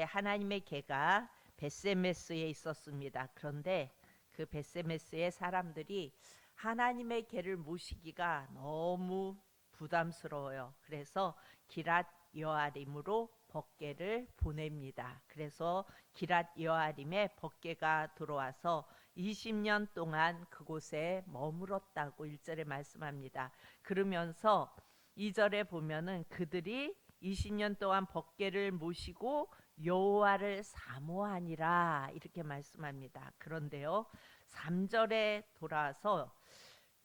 하나님의 개가 벳세메스에 있었습니다. 그런데 그 벳세메스의 사람들이 하나님의 개를 모시기가 너무 부담스러워요. 그래서 기랏 여아림으로 벗개를 보냅니다. 그래서 기랏 여아림에 벗개가 들어와서 20년 동안 그곳에 머물렀다고 1절에 말씀합니다. 그러면서 2절에 보면은 그들이 20년 동안 벗개를 모시고 여호와를 사모하니라 이렇게 말씀합니다. 그런데요 3절에 돌아와서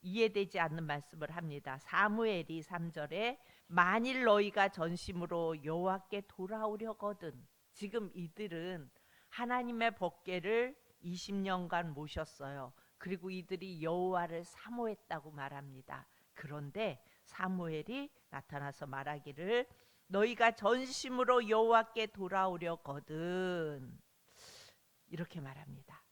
이해되지 않는 말씀을 합니다. 사무엘이 3절에 만일 너희가 전심으로 여호와께 돌아오려거든. 지금 이들은 하나님의 법궤를 20년간 모셨어요. 그리고 이들이 여호와를 사모했다고 말합니다. 그런데 사무엘이 나타나서 말하기를 너희가 전심으로 여호와께 돌아오려거든 이렇게 말합니다.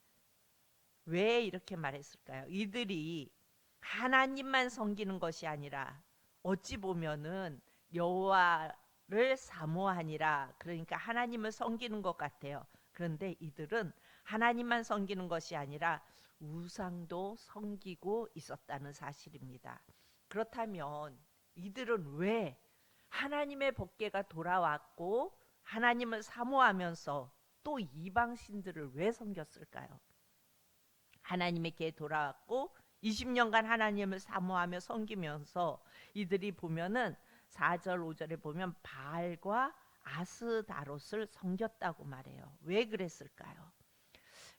왜 이렇게 말했을까요? 이들이 하나님만 섬기는 것이 아니라 어찌 보면은 여호와를 사모하니라, 그러니까 하나님을 섬기는 것 같아요. 그런데 이들은 하나님만 섬기는 것이 아니라 우상도 섬기고 있었다는 사실입니다. 그렇다면 이들은 왜 하나님의 법궤가 돌아왔고 하나님을 사모하면서 또 이방신들을 왜 섬겼을까요? 하나님에게 돌아왔고 20년간 하나님을 사모하며 섬기면서 이들이 보면은 4절 5절에 보면 바알과 아스다롯을 섬겼다고 말해요. 왜 그랬을까요?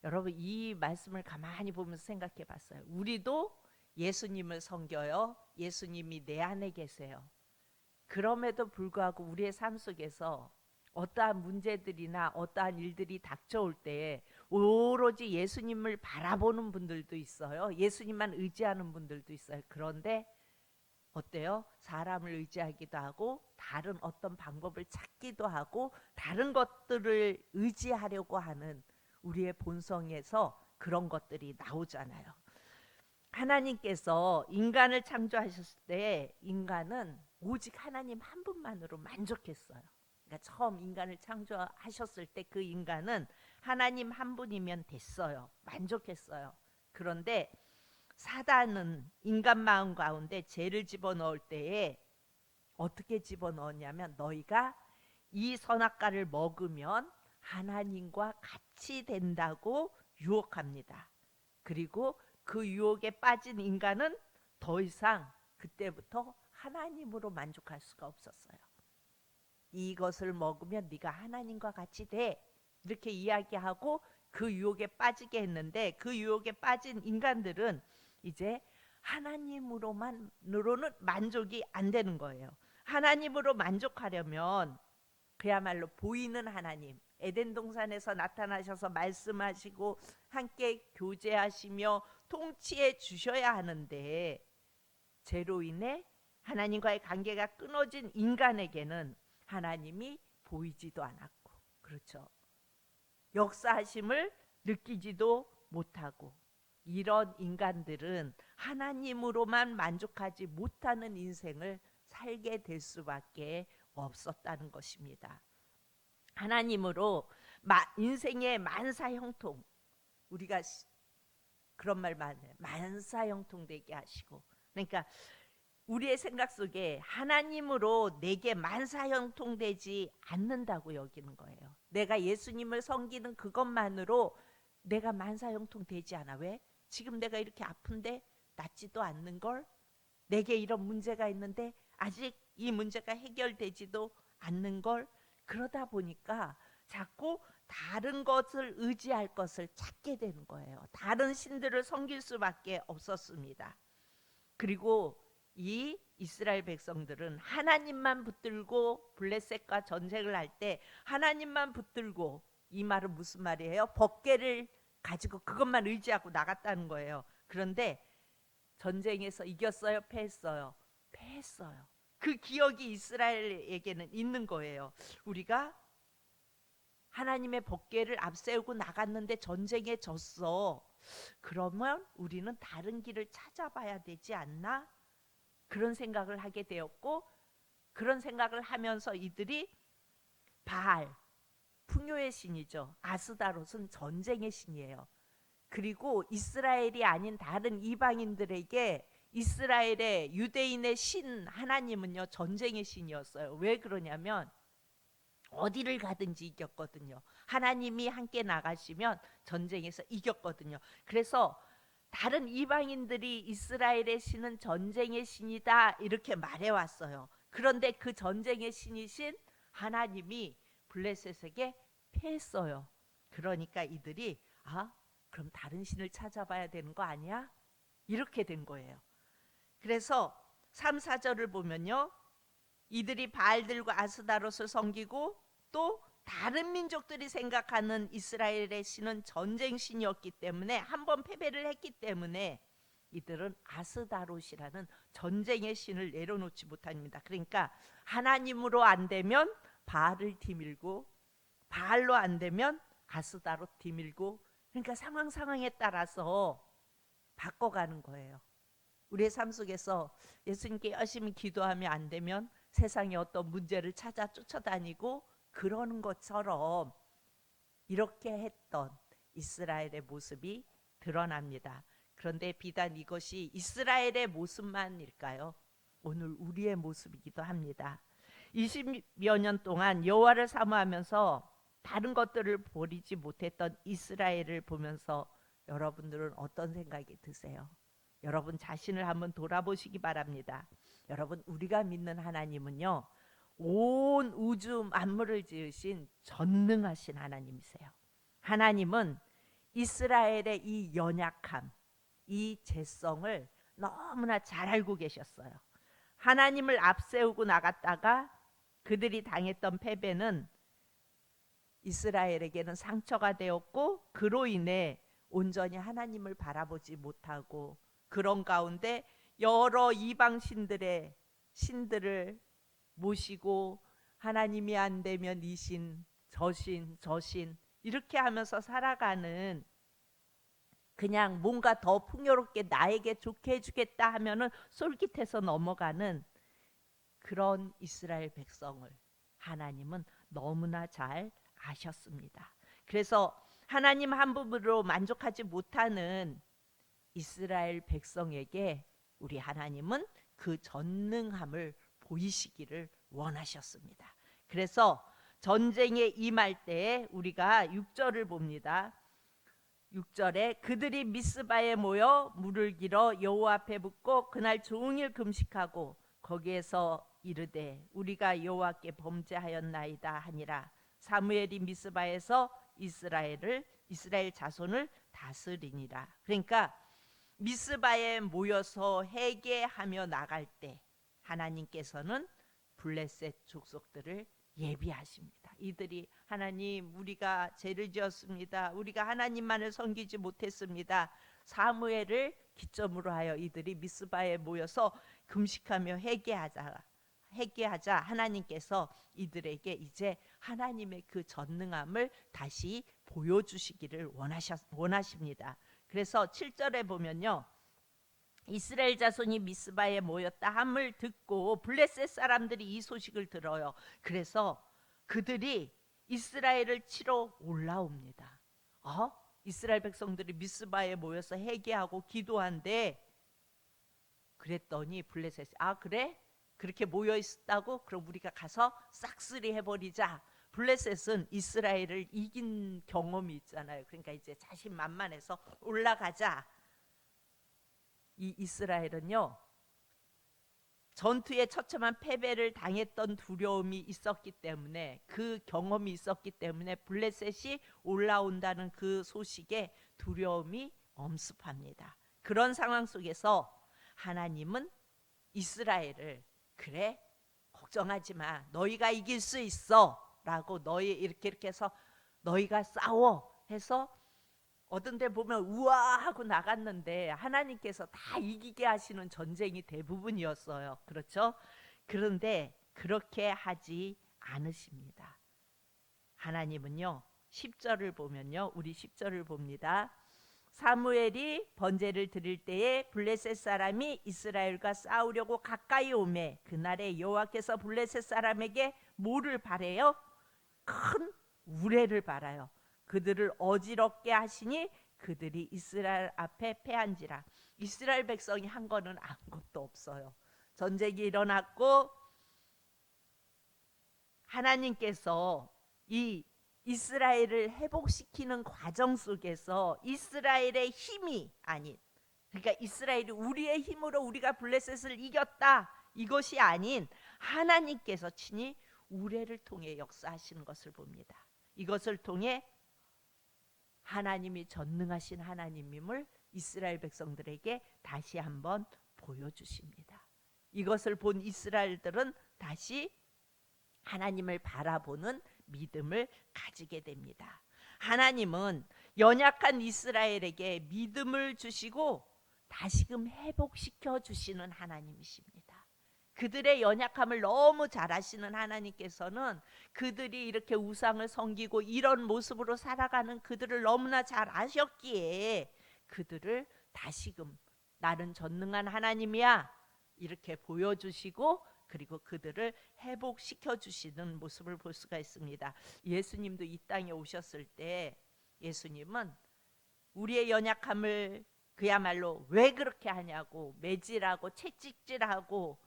여러분 이 말씀을 가만히 보면서 생각해 봤어요. 우리도 예수님을 섬겨요. 예수님이 내 안에 계세요. 그럼에도 불구하고 우리의 삶 속에서 어떠한 문제들이나 어떠한 일들이 닥쳐올 때에 오로지 예수님을 바라보는 분들도 있어요. 예수님만 의지하는 분들도 있어요. 그런데 어때요? 사람을 의지하기도 하고 다른 어떤 방법을 찾기도 하고 다른 것들을 의지하려고 하는 우리의 본성에서 그런 것들이 나오잖아요. 하나님께서 인간을 창조하셨을 때 인간은 오직 하나님 한 분만으로 만족했어요. 그러니까 처음 인간을 창조하셨을 때 그 인간은 하나님 한 분이면 됐어요. 만족했어요. 그런데 사단은 인간 마음 가운데 죄를 집어넣을 때에 어떻게 집어넣었냐면 너희가 이 선악과를 먹으면 하나님과 같이 된다고 유혹합니다. 그리고 그 유혹에 빠진 인간은 더 이상 그때부터 하나님으로 만족할 수가 없었어요. 이것을 먹으면 네가 하나님과 같이 돼 이렇게 이야기하고 그 유혹에 빠지게 했는데 그 유혹에 빠진 인간들은 이제 하나님으로는 만족이 안 되는 거예요. 하나님으로 만족하려면 그야말로 보이는 하나님, 에덴 동산에서 나타나셔서 말씀하시고 함께 교제하시며 통치해 주셔야 하는데 죄로 인해 하나님과의 관계가 끊어진 인간에게는 하나님이 보이지도 않았고, 그렇죠, 역사하심을 느끼지도 못하고, 이런 인간들은 하나님으로만 만족하지 못하는 인생을 살게 될 수밖에 없었다는 것입니다. 하나님으로 인생의 만사형통, 우리가 그런 말 많이 해요. 만사형통되게 하시고, 그러니까 우리의 생각 속에 하나님으로 내게 만사형통되지 않는다고 여기는 거예요. 내가 예수님을 섬기는 그것만으로 내가 만사형통되지 않아. 왜? 지금 내가 이렇게 아픈데 낫지도 않는 걸, 내게 이런 문제가 있는데 아직 이 문제가 해결되지도 않는 걸, 그러다 보니까 자꾸 다른 것을 의지할 것을 찾게 되는 거예요. 다른 신들을 섬길 수밖에 없었습니다. 그리고 이 이스라엘 백성들은 하나님만 붙들고 블레셋과 전쟁을 할 때 하나님만 붙들고, 이 말은 무슨 말이에요? 법궤를 가지고 그것만 의지하고 나갔다는 거예요. 그런데 전쟁에서 이겼어요? 패했어요? 패했어요. 그 기억이 이스라엘에게는 있는 거예요. 우리가 하나님의 법궤를 앞세우고 나갔는데 전쟁에 졌어. 그러면 우리는 다른 길을 찾아봐야 되지 않나? 그런 생각을 하게 되었고, 그런 생각을 하면서 이들이 바알, 풍요의 신이죠. 아스다롯은 전쟁의 신이에요. 그리고 이스라엘이 아닌 다른 이방인들에게 이스라엘의 유대인의 신 하나님은요 전쟁의 신이었어요. 왜 그러냐면 어디를 가든지 이겼거든요. 하나님이 함께 나가시면 전쟁에서 이겼거든요. 그래서 다른 이방인들이 이스라엘의 신은 전쟁의 신이다 이렇게 말해왔어요. 그런데 그 전쟁의 신이신 하나님이 블레셋에게 패했어요. 그러니까 이들이 그럼 다른 신을 찾아봐야 되는 거 아니야? 이렇게 된 거예요. 그래서 3, 4절을 보면요. 이들이 바알들과 아스다롯을 섬기고 또 다른 민족들이 생각하는 이스라엘의 신은 전쟁 신이었기 때문에 한번 패배를 했기 때문에 이들은 아스다롯이라는 전쟁의 신을 내려놓지 못합니다. 그러니까 하나님으로 안 되면 바알을 뒤밀고 바알로 안 되면 아스다롯 뒤밀고 그러니까 상황에 따라서 바꿔가는 거예요. 우리의 삶 속에서 예수님께 열심히 기도하면 안 되면 세상에 어떤 문제를 찾아 쫓아다니고 그러는 것처럼 이렇게 했던 이스라엘의 모습이 드러납니다. 그런데 비단 이것이 이스라엘의 모습만일까요? 오늘 우리의 모습이기도 합니다. 20여 년 동안 여호와를 사모하면서 다른 것들을 버리지 못했던 이스라엘을 보면서 여러분들은 어떤 생각이 드세요? 여러분 자신을 한번 돌아보시기 바랍니다. 여러분 우리가 믿는 하나님은요 온 우주 만물을 지으신 전능하신 하나님이세요. 하나님은 이스라엘의 이 연약함, 이 죄성을 너무나 잘 알고 계셨어요. 하나님을 앞세우고 나갔다가 그들이 당했던 패배는 이스라엘에게는 상처가 되었고 그로 인해 온전히 하나님을 바라보지 못하고 그런 가운데 여러 이방 신들을 모시고 하나님이 안 되면 이 신, 저 신 이렇게 하면서 살아가는 그냥 뭔가 더 풍요롭게 나에게 좋게 해주겠다 하면은 솔깃해서 넘어가는 그런 이스라엘 백성을 하나님은 너무나 잘 아셨습니다. 그래서 하나님 한 분으로 만족하지 못하는 이스라엘 백성에게 우리 하나님은 그 전능함을 보이시기를 원하셨습니다. 그래서 전쟁에 임할 때에 우리가 6절을 봅니다. 6절에 그들이 미스바에 모여 물을 길어 여호와 앞에 붓고 그날 종일 금식하고 거기에서 이르되 우리가 여호와께 범죄하였나이다 하니라. 사무엘이 미스바에서 이스라엘 자손을 다스리니라. 그러니까 미스바에 모여서 회개하며 나갈 때 하나님께서는 블레셋 족속들을 예비하십니다. 이들이 하나님 우리가 죄를 지었습니다. 우리가 하나님만을 섬기지 못했습니다. 사무엘을 기점으로 하여 이들이 미스바에 모여서 금식하며 회개하자 하나님께서 이들에게 이제 하나님의 그 전능함을 다시 보여주시기를 원하십니다. 그래서 7절에 보면요. 이스라엘 자손이 미스바에 모였다 함을 듣고 블레셋 사람들이 이 소식을 들어요. 그래서 그들이 이스라엘을 치러 올라옵니다. 이스라엘 백성들이 미스바에 모여서 회개하고 기도한데 그랬더니 블레셋이 그래? 그렇게 모여 있었다고? 그럼 우리가 가서 싹쓸이 해버리자. 블레셋은 이스라엘을 이긴 경험이 있잖아요. 그러니까 이제 자신만만해서 올라가자. 이 이스라엘은요 전투에 처참한 패배를 당했던 두려움이 있었기 때문에 그 경험이 있었기 때문에 블레셋이 올라온다는 그 소식에 두려움이 엄습합니다. 그런 상황 속에서 하나님은 이스라엘을 그래 걱정하지 마 너희가 이길 수 있어 라고 너희 이렇게 해서 너희가 싸워 해서 어떤 데 보면 우와 하고 나갔는데 하나님께서 다 이기게 하시는 전쟁이 대부분이었어요. 그렇죠? 그런데 그렇게 하지 않으십니다. 하나님은요 10절을 보면요 우리 10절을 봅니다. 사무엘이 번제를 드릴 때에 블레셋 사람이 이스라엘과 싸우려고 가까이 오매 그날에 여호와께서 블레셋 사람에게 뭐를 바래요? 큰 우레를 바라요. 그들을 어지럽게 하시니 그들이 이스라엘 앞에 패한지라. 이스라엘 백성이 한 거는 아무것도 없어요. 전쟁이 일어났고 하나님께서 이 이스라엘을 회복시키는 과정 속에서 이스라엘의 힘이 아닌, 그러니까 이스라엘이 우리의 힘으로 우리가 블레셋을 이겼다, 이것이 아닌 하나님께서 친히 우레를 통해 역사하시는 것을 봅니다. 이것을 통해 하나님이 전능하신 하나님임을 이스라엘 백성들에게 다시 한번 보여주십니다. 이것을 본 이스라엘들은 다시 하나님을 바라보는 믿음을 가지게 됩니다. 하나님은 연약한 이스라엘에게 믿음을 주시고 다시금 회복시켜 주시는 하나님이십니다. 그들의 연약함을 너무 잘 아시는 하나님께서는 그들이 이렇게 우상을 섬기고 이런 모습으로 살아가는 그들을 너무나 잘 아셨기에 그들을 다시금 나는 전능한 하나님이야 이렇게 보여주시고, 그리고 그들을 회복시켜 주시는 모습을 볼 수가 있습니다. 예수님도 이 땅에 오셨을 때 예수님은 우리의 연약함을 그야말로 왜 그렇게 하냐고 매질하고 채찍질하고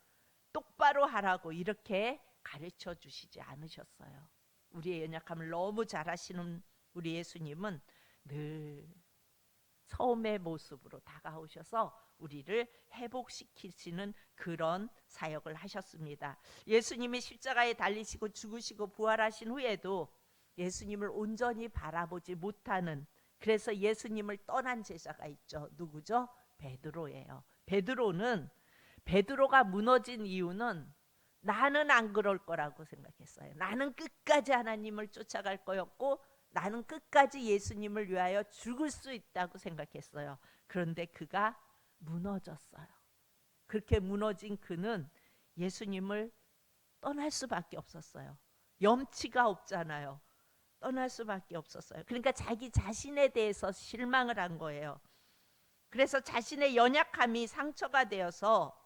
똑바로 하라고 이렇게 가르쳐 주시지 않으셨어요. 우리의 연약함을 너무 잘 아시는 우리 예수님은 늘 처음의 모습으로 다가오셔서 우리를 회복시키시는 그런 사역을 하셨습니다. 예수님이 십자가에 달리시고 죽으시고 부활하신 후에도 예수님을 온전히 바라보지 못하는, 그래서 예수님을 떠난 제자가 있죠. 누구죠? 베드로예요. 베드로가 무너진 이유는 나는 안 그럴 거라고 생각했어요. 나는 끝까지 하나님을 쫓아갈 거였고 나는 끝까지 예수님을 위하여 죽을 수 있다고 생각했어요. 그런데 그가 무너졌어요. 그렇게 무너진 그는 예수님을 떠날 수밖에 없었어요. 염치가 없잖아요. 떠날 수밖에 없었어요. 그러니까 자기 자신에 대해서 실망을 한 거예요. 그래서 자신의 연약함이 상처가 되어서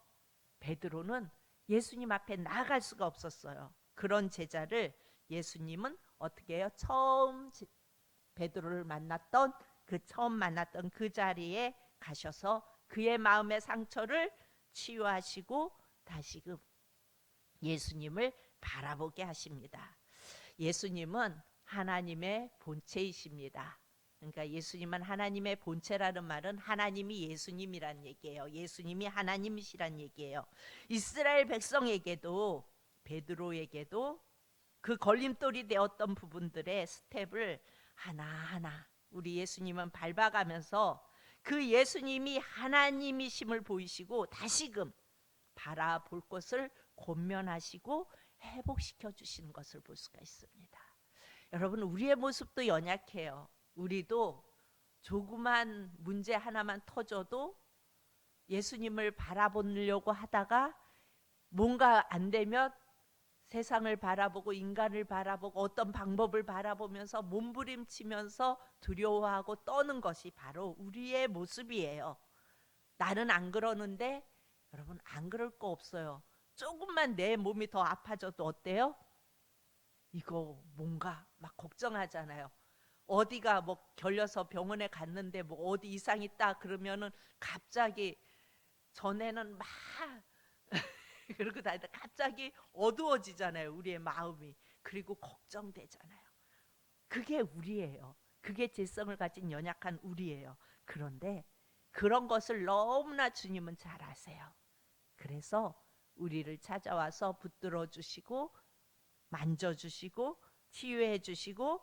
베드로는 예수님 앞에 나아갈 수가 없었어요. 그런 제자를 예수님은 어떻게 해요? 베드로를 만났던 처음 만났던 그 자리에 가셔서 그의 마음의 상처를 치유하시고 다시금 예수님을 바라보게 하십니다. 예수님은 하나님의 본체이십니다. 그러니까 예수님은 하나님의 본체라는 말은 하나님이 예수님이란 얘기예요. 예수님이 하나님이시란 얘기예요. 이스라엘 백성에게도 베드로에게도 그 걸림돌이 되었던 부분들의 스텝을 하나하나 우리 예수님은 밟아가면서 그 예수님이 하나님이심을 보이시고 다시금 바라볼 것을 권면하시고 회복시켜 주시는 것을 볼 수가 있습니다. 여러분, 우리의 모습도 연약해요. 우리도 조그만 문제 하나만 터져도 예수님을 바라보려고 하다가 뭔가 안 되면 세상을 바라보고 인간을 바라보고 어떤 방법을 바라보면서 몸부림치면서 두려워하고 떠는 것이 바로 우리의 모습이에요. 나는 안 그러는데 여러분, 안 그럴 거 없어요. 조금만 내 몸이 더 아파져도 어때요? 이거 뭔가 막 걱정하잖아요. 어디가 뭐 결려서 병원에 갔는데 뭐 어디 이상 있다 그러면은 갑자기, 전에는 막 그러고 다니다 갑자기 어두워지잖아요. 우리의 마음이. 그리고 걱정되잖아요. 그게 우리예요. 그게 죄성을 가진 연약한 우리예요. 그런데 그런 것을 너무나 주님은 잘 아세요. 그래서 우리를 찾아와서 붙들어 주시고 만져주시고 치유해 주시고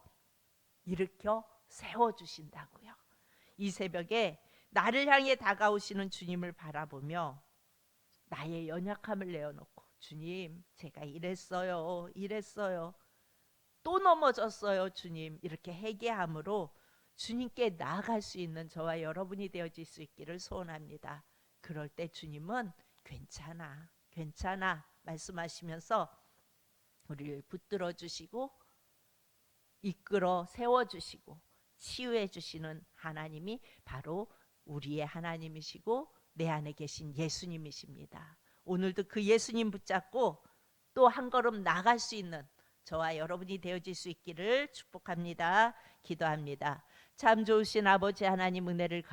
일으켜 세워주신다고요. 이 새벽에 나를 향해 다가오시는 주님을 바라보며 나의 연약함을 내어놓고, 주님 제가 이랬어요 또 넘어졌어요 주님, 이렇게 회개함으로 주님께 나아갈 수 있는 저와 여러분이 되어질 수 있기를 소원합니다. 그럴 때 주님은 괜찮아 말씀하시면서 우리를 붙들어 주시고 이끌어 세워주시고 치유해 주시는 하나님이 바로 우리의 하나님이시고 내 안에 계신 예수님이십니다. 오늘도 그 예수님 붙잡고 또 한 걸음 나갈 수 있는, 저와 여러분이 되어질 수 있기를 축복합니다. 기도합니다. 참 좋으신 아버지 하나님 은혜를